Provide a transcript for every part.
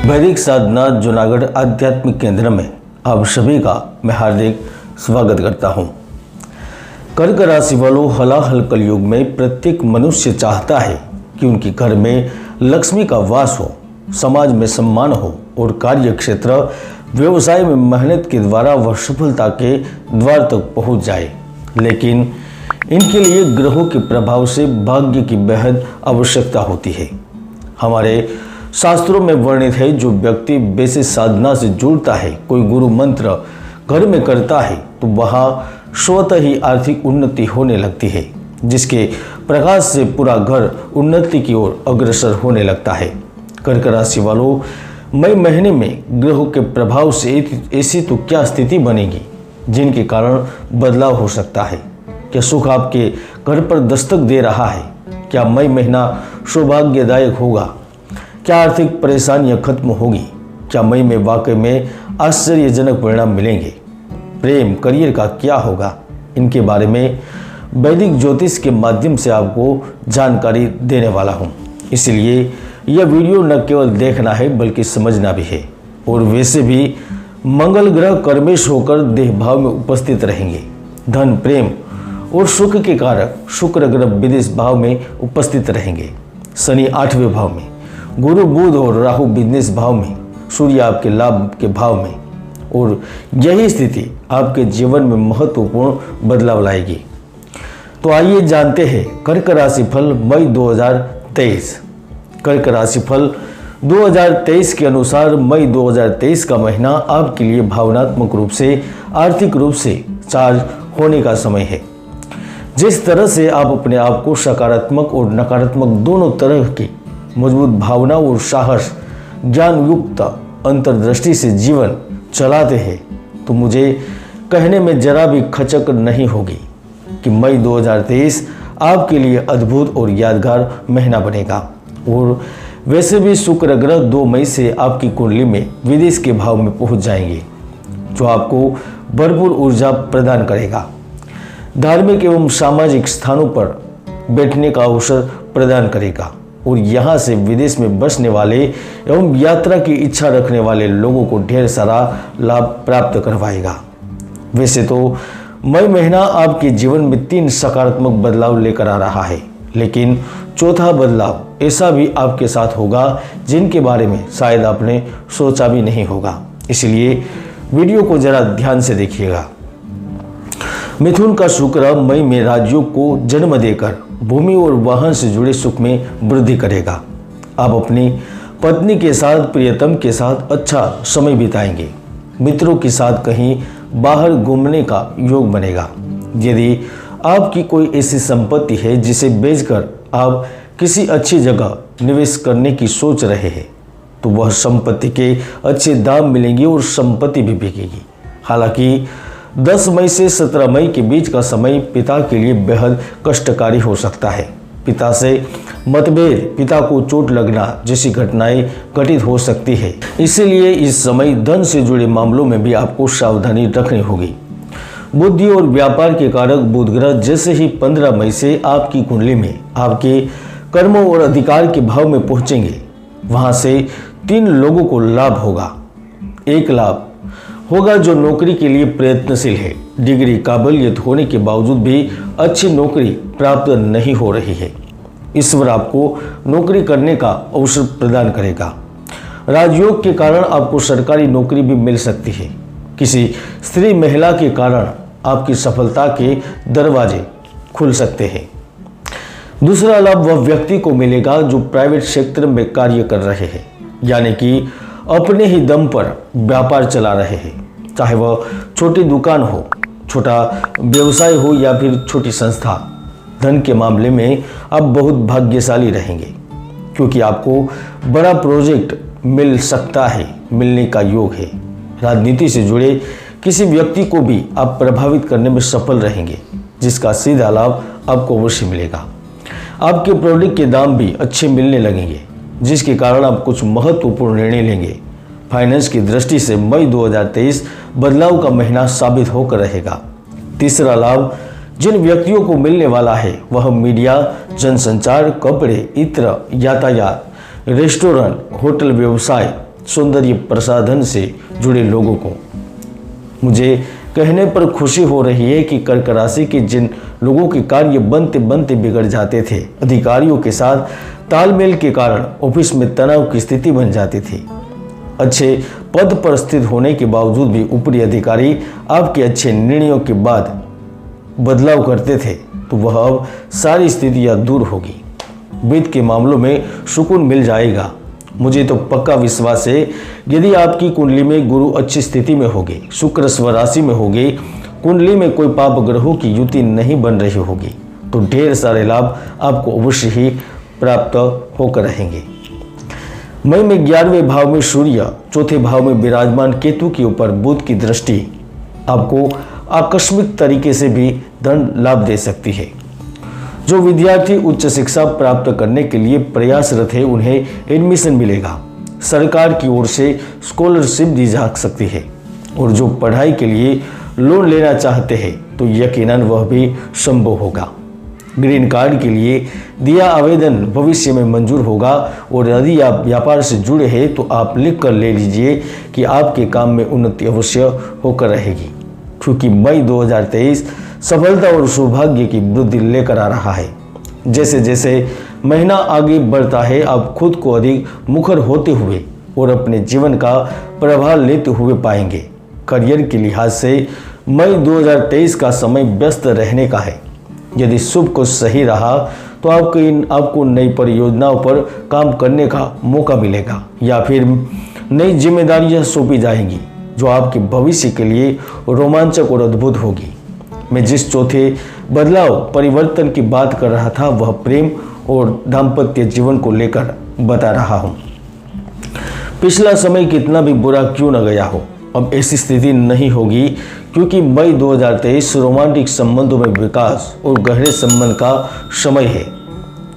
वैदिक साधना जूनागढ़ आध्यात्मिक केंद्र में आप सभी का मैं हार्दिक स्वागत करता हूं। कर्क राशि वालों, हलाहल कलयुग में प्रत्येक मनुष्य चाहता है कि उनके घर में लक्ष्मी का वास हो, समाज में सम्मान हो और कार्य क्षेत्र व्यवसाय में मेहनत के द्वारा वह सफलता के द्वार तक पहुंच जाए। लेकिन इनके लिए ग्रहों के प्रभाव से भाग्य की बेहद आवश्यकता होती है। हमारे शास्त्रों में वर्णित है, जो व्यक्ति वैसे साधना से जुड़ता है, कोई गुरु मंत्र घर में करता है, तो वहाँ स्वतः ही आर्थिक उन्नति होने लगती है, जिसके प्रकाश से पूरा घर उन्नति की ओर अग्रसर होने लगता है। कर्क राशि वालों, मई महीने में ग्रहों के प्रभाव से ऐसी तो क्या स्थिति बनेगी जिनके कारण बदलाव हो सकता है। क्या सुख आपके घर पर दस्तक दे रहा है? क्या मई महीना सौभाग्यदायक होगा? क्या आर्थिक परेशानियां खत्म होगी? क्या मई में वाकई में आश्चर्यजनक परिणाम मिलेंगे? प्रेम करियर का क्या होगा? इनके बारे में वैदिक ज्योतिष के माध्यम से आपको जानकारी देने वाला हूं। इसलिए यह वीडियो न केवल देखना है बल्कि समझना भी है। और वैसे भी मंगल ग्रह कर्मेश होकर देह भाव में उपस्थित रहेंगे। धन, प्रेम और सुख के कारक शुक्र ग्रह विदेश भाव में उपस्थित रहेंगे। शनि 8वें भाव में, गुरु बुध और राहु बिजनेस भाव में, सूर्य आपके लाभ के भाव में। और यही स्थिति आपके जीवन में महत्वपूर्ण बदलाव लाएगी। तो आइए जानते हैं कर्क राशि फल मई 2023। कर्क राशि फल 2023 के अनुसार मई 2023 का महीना आपके लिए भावनात्मक रूप से, आर्थिक रूप से चार्ज होने का समय है। जिस तरह से आप अपने आप को सकारात्मक और नकारात्मक दोनों तरह की मजबूत भावना और साहस, ज्ञान युक्त अंतर्दृष्टि से जीवन चलाते हैं, तो मुझे कहने में जरा भी खचक नहीं होगी कि मई 2023 आपके लिए अद्भुत और यादगार महीना बनेगा। और वैसे भी शुक्र ग्रह 2 मई से आपकी कुंडली में विदेश के भाव में पहुंच जाएंगे, जो आपको भरपूर ऊर्जा प्रदान करेगा। धार्मिक एवं सामाजिक स्थानों पर बैठने का अवसर प्रदान करेगा और यहाँ से विदेश में बसने वाले एवं यात्रा की इच्छा रखने वाले लोगों को ढेर सारा लाभ प्राप्त करवाएगा। वैसे तो मई महीना आपके जीवन में 3 सकारात्मक बदलाव लेकर आ रहा है, लेकिन चौथा बदलाव ऐसा भी आपके साथ होगा जिनके बारे में शायद आपने सोचा भी नहीं होगा। इसलिए वीडियो को जरा ध्यान से देखिएगा। मिथुन का शुक्र मई में राजयोग को जन्म देकर भूमि और वाहन से जुड़े सुख में वृद्धि करेगा। आप अपनी पत्नी के साथ, प्रियतम के साथ अच्छा समय बिताएंगे। मित्रों के साथ कहीं बाहर घूमने का योग बनेगा। यदि आपकी कोई ऐसी संपत्ति है जिसे बेचकर आप किसी अच्छी जगह निवेश करने की सोच रहे हैं, तो वह संपत्ति के अच्छे दाम मिलेंगे और संपत्ति भी बिकेगी। हालांकि 10 मई से 17 मई के बीच का समय पिता के लिए बेहद कष्टकारी हो सकता है। पिता से मतभेद, पिता को चोट लगना जैसी घटनाएं घटित हो सकती है। इसीलिए इस समय धन से जुड़े मामलों में भी आपको सावधानी रखनी होगी। बुद्धि और व्यापार के कारक बुध ग्रह जैसे ही 15 मई से आपकी कुंडली में आपके कर्मों और अधिकार के भाव में पहुंचेंगे, वहां से 3 लोगों को लाभ होगा। एक लाभ होगा जो नौकरी के लिए प्रयत्नशील है। डिग्री, काबिलियत होने के बावजूद भी अच्छी नौकरी प्राप्त नहीं हो रही है। ईश्वर आपको नौकरी करने का अवसर प्रदान करेगा। राजयोग के कारण आपको सरकारी नौकरी भी मिल सकती है। किसी स्त्री महिला के कारण आपकी सफलता के दरवाजे खुल सकते हैं। दूसरा लाभ वह व्यक्ति को मिलेगा जो प्राइवेट सेक्टर में कार्य कर रहे हैं, यानी कि अपने ही दम पर व्यापार चला रहे हैं। चाहे वह छोटी दुकान हो, छोटा व्यवसाय हो या फिर छोटी संस्था। धन के मामले में आप बहुत भाग्यशाली रहेंगे, क्योंकि आपको बड़ा प्रोजेक्ट मिल सकता है, मिलने का योग है। राजनीति से जुड़े किसी व्यक्ति को भी आप प्रभावित करने में सफल रहेंगे, जिसका सीधा लाभ आपको अवश्य मिलेगा। आपके प्रोडक्ट के दाम भी अच्छे मिलने लगेंगे, जिसके कारण आप कुछ महत्वपूर्ण निर्णय लेंगे। फाइनेंस की दृष्टि से मई 2023 बदलाव का महीना साबित होकर रहेगा। तीसरा लाभ जिन व्यक्तियों को मिलने वाला है वह मीडिया, जनसंचार, कपड़े, इत्र, यातायात, रेस्टोरेंट, होटल व्यवसाय, सौंदर्य प्रसाधन से जुड़े लोगों को। मुझे कहने पर खुशी हो रही है कि कर्क राशि के जिन लोगों के कार्य बनते बनते बिगड़ जाते थे, अधिकारियों के साथ तालमेल के कारण ऑफिस में तनाव की स्थिति बन जाती थी, अच्छे पद पर स्थित होने के बावजूद भी ऊपरी अधिकारी आपके अच्छे निर्णयों के बाद बदलाव करते थे, तो वह अब सारी स्थितियां दूर होगी। वित्त के मामलों में सुकून मिल जाएगा। मुझे तो पक्का विश्वास है, यदि आपकी कुंडली में गुरु अच्छी स्थिति में होगे, शुक्र स्वराशि में होगे, कुंडली में कोई पाप ग्रहों की युति नहीं बन रही होगी, तो ढेर सारे लाभ आपको अवश्य ही प्राप्त होकर रहेंगे। मई में 11वें भाव में सूर्य, चौथे भाव में विराजमान केतु के ऊपर बुध की दृष्टि आपको आकस्मिक तरीके से भी धन लाभ दे सकती है। जो विद्यार्थी उच्च शिक्षा प्राप्त करने के लिए प्रयासरत है, उन्हें एडमिशन मिलेगा। सरकार की ओर से स्कॉलरशिप दी जा सकती है। और जो पढ़ाई के लिए लोन लेना चाहते हैं, तो यकीनन वह भी संभव होगा। ग्रीन कार्ड के लिए दिया आवेदन भविष्य में मंजूर होगा। और यदि आप व्यापार से जुड़े हैं, तो आप लिख कर ले लीजिए कि आपके काम में उन्नति अवश्य होकर रहेगी, क्योंकि मई 2023 सफलता और सौभाग्य की वृद्धि लेकर आ रहा है। जैसे जैसे महीना आगे बढ़ता है, आप खुद को अधिक मुखर होते हुए और अपने जीवन का प्रभाव लेते हुए पाएंगे। करियर के लिहाज से मई 2023 का समय व्यस्त रहने का है। यदि शुभ कुछ सही रहा, तो आपको नई परियोजनाओं पर काम करने का मौका मिलेगा, या फिर नई जिम्मेदारियां सौंपी जाएंगी, जो आपके भविष्य के लिए रोमांचक और अद्भुत होगी। मैं जिस चौथे बदलाव परिवर्तन की बात कर रहा था, वह प्रेम और दाम्पत्य जीवन को लेकर बता रहा हूँ। पिछला समय कितना भी बुरा क्यों न गया हो, अब ऐसी स्थिति नहीं होगी, क्योंकि मई 2023 रोमांटिक संबंधों में विकास और गहरे संबंध का समय है,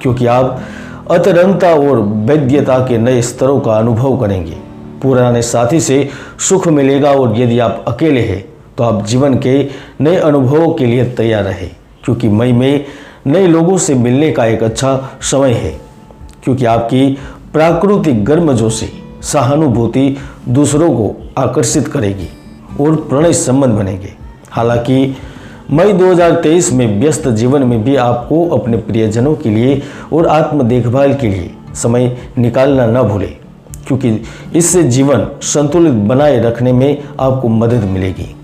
क्योंकि आप अंतरंगता और वैद्यता के नए स्तरों का अनुभव करेंगे। पुराने साथी से सुख मिलेगा, और यदि आप अकेले हैं, तो आप जीवन के नए अनुभवों के लिए तैयार रहें, क्योंकि मई में नए लोगों से मिलने का एक अच्छा समय है, क्योंकि आपकी प्राकृतिक गर्मजोशी, सहानुभूति दूसरों को आकर्षित करेगी और प्रणय संबंध बनेंगे। हालांकि मई 2023 में व्यस्त जीवन में भी आपको अपने प्रियजनों के लिए और आत्म देखभाल के लिए समय निकालना न भूलें, क्योंकि इससे जीवन संतुलित बनाए रखने में आपको मदद मिलेगी।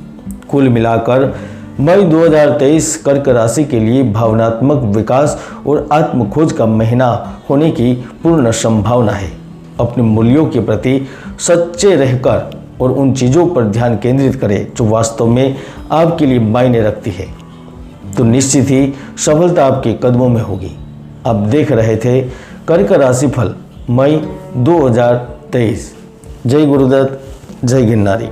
कुल मिलाकर मई 2023 कर्क राशि के लिए भावनात्मक विकास और आत्म खोज का महीना होने की पूर्ण संभावना है। अपने मूल्यों के प्रति सच्चे रहकर और उन चीज़ों पर ध्यान केंद्रित करें जो वास्तव में आपके लिए मायने रखती है, तो निश्चित ही सफलता आपके कदमों में होगी। आप देख रहे थे कर्क राशि फल मई 2023। जय गुरुदत्त, जय गिरनारी।